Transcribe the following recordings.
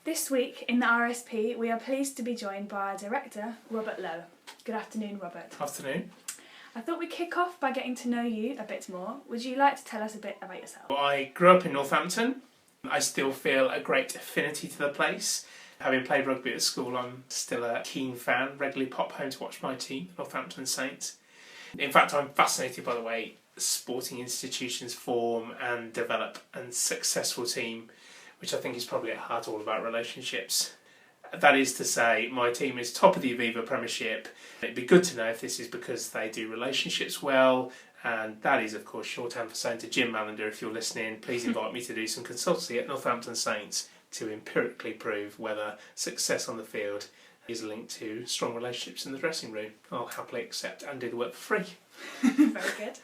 This week in the RSP, we are pleased to be joined by our director, Robert Loe. Good afternoon, Robert. Afternoon. I thought we'd kick off by getting to know you a bit more. Would you like to tell us a bit about yourself? Well, I grew up in Northampton. I still feel a great affinity to the place. Having played rugby at school, I'm still a keen fan. Regularly pop home to watch my team, the Northampton Saints. In fact, I'm fascinated by the way sporting institutions form and develop a successful team, which I think is probably at heart all about relationships. That is to say, my team is top of the Aviva Premiership. It'd be good to know if this is because they do relationships well, and that is, of course, shorthand for saying to Jim Mallender, if you're listening, please invite me to do some consultancy at Northampton Saints to empirically prove whether success on the field is linked to strong relationships in the dressing room. I'll happily accept and do the work for free. Very good.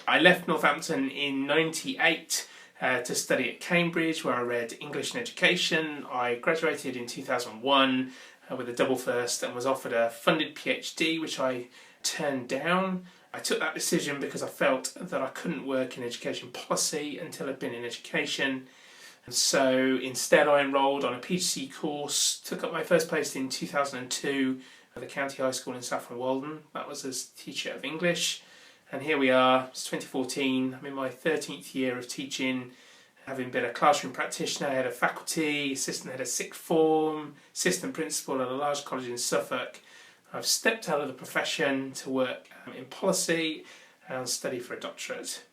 I left Northampton in '98 to study at Cambridge, where I read English and Education. I graduated in 2001 with a double first and was offered a funded PhD, which I turned down. I took that decision because I felt that I couldn't work in education policy until I'd been in education. And so instead I enrolled on a PhD course, took up my first post in 2002 at the County High School in Saffron Walden. That was as teacher of English. And here we are, it's 2014, I'm in my 13th year of teaching, having been a classroom practitioner, head of faculty, assistant head of sixth form, assistant principal at a large college in Suffolk. I've stepped out of the profession to work in policy and study for a doctorate.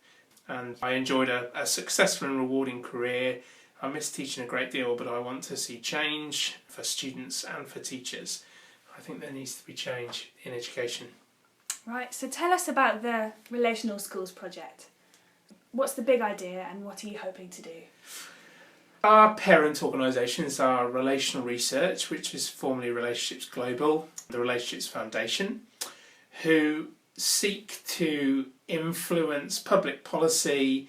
And I enjoyed a successful and rewarding career. I miss teaching a great deal, but I want to see change for students and for teachers. I think there needs to be change in education. Right, so tell us about the Relational Schools project. What's the big idea and what are you hoping to do? Our parent organisations are Relational Research, which is formerly Relationships Global, the Relationships Foundation, who seek to influence public policy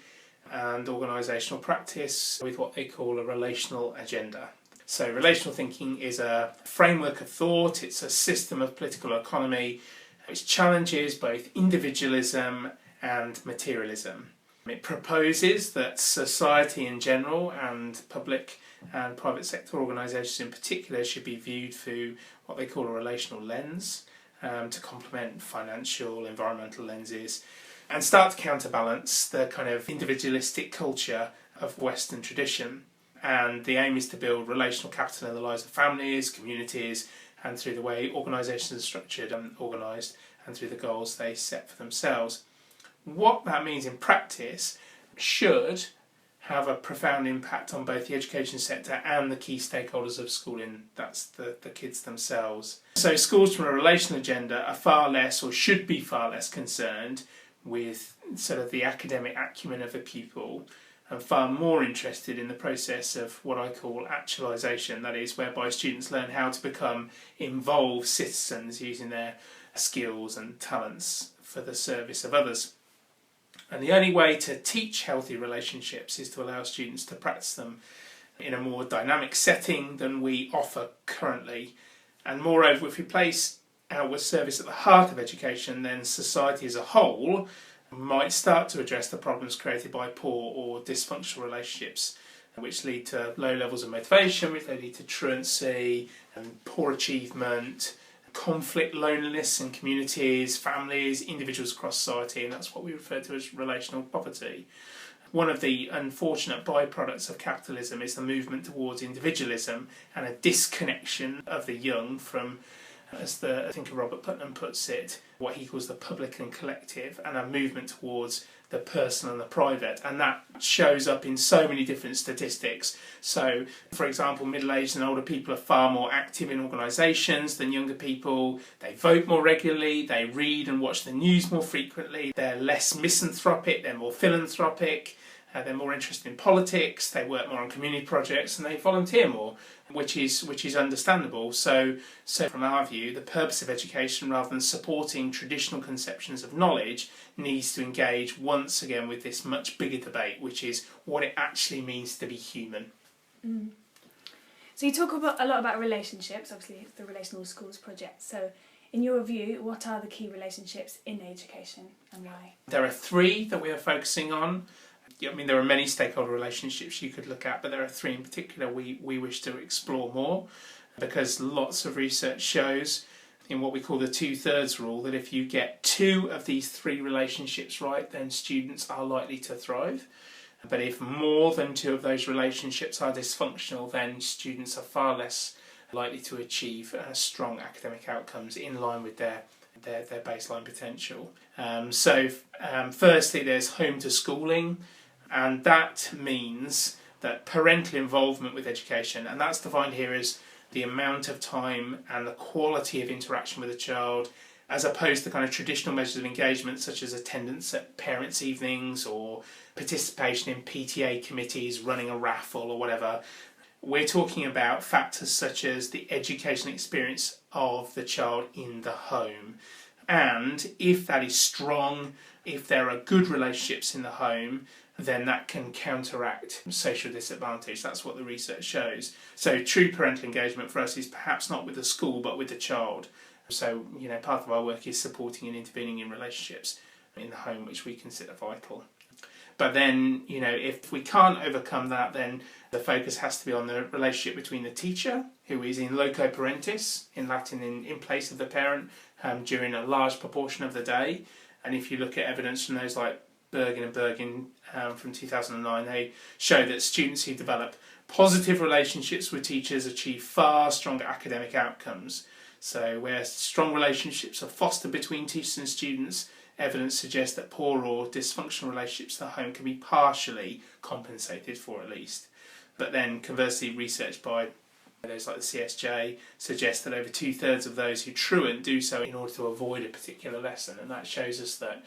and organisational practice with what they call a relational agenda. So relational thinking is a framework of thought, it's a system of political economy which challenges both individualism and materialism. It proposes that society in general and public and private sector organisations in particular should be viewed through what they call a relational lens to complement financial, environmental lenses and start to counterbalance the kind of individualistic culture of Western tradition. And the aim is to build relational capital in the lives of families, communities, and through the way organisations are structured and organised and through the goals they set for themselves. What that means in practice should have a profound impact on both the education sector and the key stakeholders of schooling, that's the kids themselves. So schools from a relational agenda are far less, or should be far less, concerned with sort of the academic acumen of the pupil and far more interested in the process of what I call actualisation, that is, whereby students learn how to become involved citizens using their skills and talents for the service of others. And the only way to teach healthy relationships is to allow students to practice them in a more dynamic setting than we offer currently. And moreover, if we place outward service at the heart of education, then society as a whole might start to address the problems created by poor or dysfunctional relationships, which lead to low levels of motivation, which lead to truancy and poor achievement, conflict, loneliness in communities, families, individuals across society, and that's what we refer to as relational poverty. One of the unfortunate byproducts of capitalism is the movement towards individualism and a disconnection of the young from, as the thinker Robert Putnam puts it, what he calls the public and collective, and a movement towards the personal and the private, and that shows up in so many different statistics. So, for example, middle-aged and older people are far more active in organisations than younger people, they vote more regularly, they read and watch the news more frequently, they're less misanthropic, they're more philanthropic, they're more interested in politics, they work more on community projects, and they volunteer more, which is understandable. So from our view, the purpose of education, rather than supporting traditional conceptions of knowledge, needs to engage once again with this much bigger debate, which is what it actually means to be human. Mm. So you talk a lot about relationships, obviously the Relational Schools project. So in your view, what are the key relationships in education and why? There are three that we are focusing on. I mean, there are many stakeholder relationships you could look at, but there are three in particular we wish to explore more, because lots of research shows in what we call the 2/3 rule that if you get two of these three relationships right, then students are likely to thrive. But if more than two of those relationships are dysfunctional, then students are far less likely to achieve strong academic outcomes in line with their baseline potential. Firstly, there's home to schooling, and that means that parental involvement with education, and that's defined here as the amount of time and the quality of interaction with a child, as opposed to kind of traditional measures of engagement such as attendance at parents' evenings or participation in PTA committees, running a raffle or whatever. We're talking about factors such as the educational experience of the child in the home. And if that is strong, if there are good relationships in the home, then that can counteract social disadvantage. That's what the research shows. So true parental engagement for us is perhaps not with the school, but with the child. So, part of our work is supporting and intervening in relationships in the home, which we consider vital. But then, if we can't overcome that, then the focus has to be on the relationship between the teacher, who is in loco parentis, in Latin, in place of the parent, during a large proportion of the day. And if you look at evidence from those like Bergen from 2009, they show that students who develop positive relationships with teachers achieve far stronger academic outcomes. So where strong relationships are fostered between teachers and students, evidence suggests that poor or dysfunctional relationships at home can be partially compensated for at least. But then conversely, research by those like the CSJ suggests that over 2/3 of those who truant do so in order to avoid a particular lesson, and that shows us that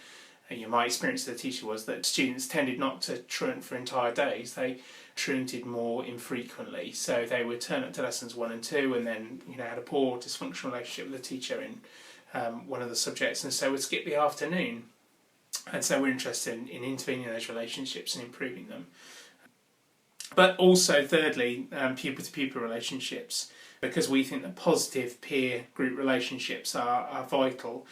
my experience as a teacher was that students tended not to truant for entire days. They truanted more infrequently, so they would turn up to lessons 1 and 2 and then had a poor dysfunctional relationship with the teacher in one of the subjects, and so would skip the afternoon. And so we're interested in intervening in those relationships and improving them. But also thirdly, pupil-to-pupil relationships, because we think that positive peer group relationships are vital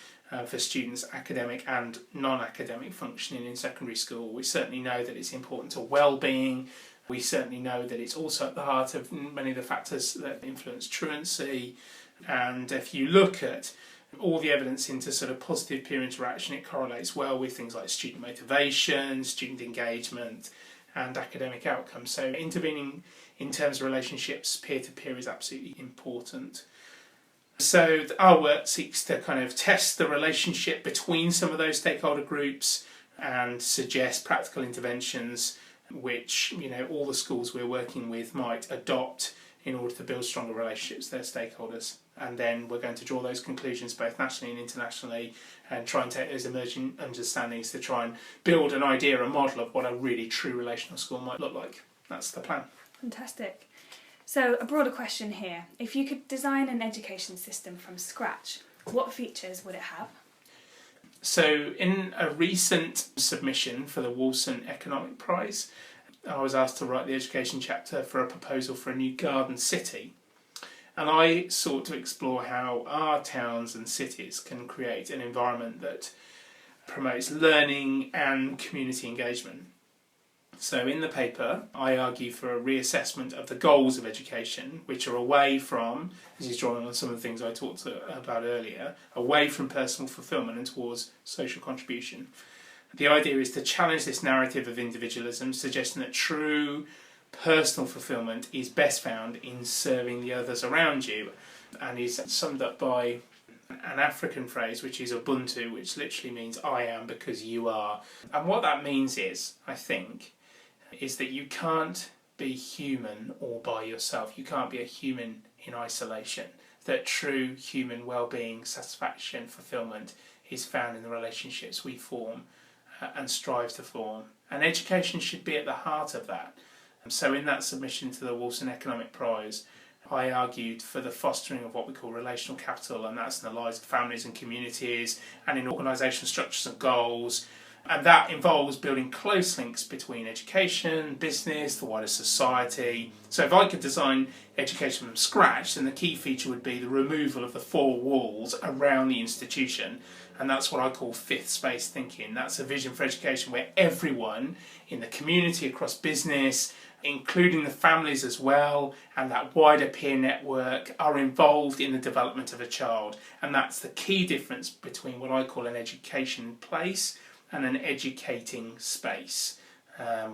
for students' academic and non-academic functioning in secondary school. We certainly know that it's important to well-being. We certainly know that it's also at the heart of many of the factors that influence truancy. And if you look at all the evidence into sort of positive peer interaction, it correlates well with things like student motivation, student engagement, and academic outcomes. So intervening in terms of relationships peer-to-peer is absolutely important. So our work seeks to kind of test the relationship between some of those stakeholder groups and suggest practical interventions which all the schools we're working with might adopt in order to build stronger relationships with their stakeholders. And then we're going to draw those conclusions both nationally and internationally and try and take those emerging understandings to try and build an idea, a model of what a really true relational school might look like. That's the plan. Fantastic. So a broader question here. If you could design an education system from scratch, what features would it have? So in a recent submission for the Wolfson Economic Prize, I was asked to write the education chapter for a proposal for a new garden city. And I sought to explore how our towns and cities can create an environment that promotes learning and community engagement. So in the paper, I argue for a reassessment of the goals of education, which are away from, this is drawing on some of the things I talked about earlier, away from personal fulfilment and towards social contribution. The idea is to challenge this narrative of individualism, suggesting that true personal fulfilment is best found in serving the others around you, and is summed up by an African phrase which is Ubuntu, which literally means I am because you are. And what that means is, I think, is that you can't be human all by yourself. You can't be a human in isolation. That true human well-being, satisfaction, fulfilment is found in the relationships we form and strive to form. And education should be at the heart of that. So in that submission to the Wolfson Economic Prize, I argued for the fostering of what we call relational capital, and that's in the lives of families and communities and in organisational structures and goals. And that involves building close links between education, business, the wider society. So if I could design education from scratch, then the key feature would be the removal of the four walls around the institution And that's what I call fifth space thinking. That's a vision for education where everyone in the community, across business, including the families as well, and that wider peer network, are involved in the development of a child. And that's the key difference between what I call an education place and an educating space,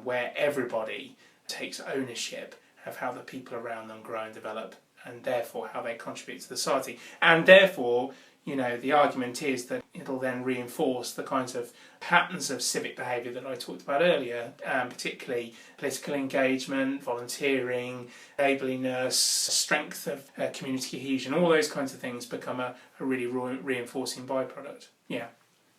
where everybody takes ownership of how the people around them grow and develop, and therefore how they contribute to the society. And therefore, the argument is that it'll then reinforce the kinds of patterns of civic behaviour that I talked about earlier, particularly political engagement, volunteering, neighbourliness, strength of community cohesion. All those kinds of things become a really reinforcing byproduct. Yeah.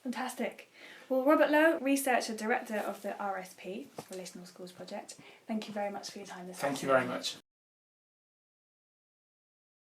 Fantastic. Well, Robert Loe, Researcher Director of the RSP, Relational Schools Project, thank you very much for your time this afternoon. Thank you very much.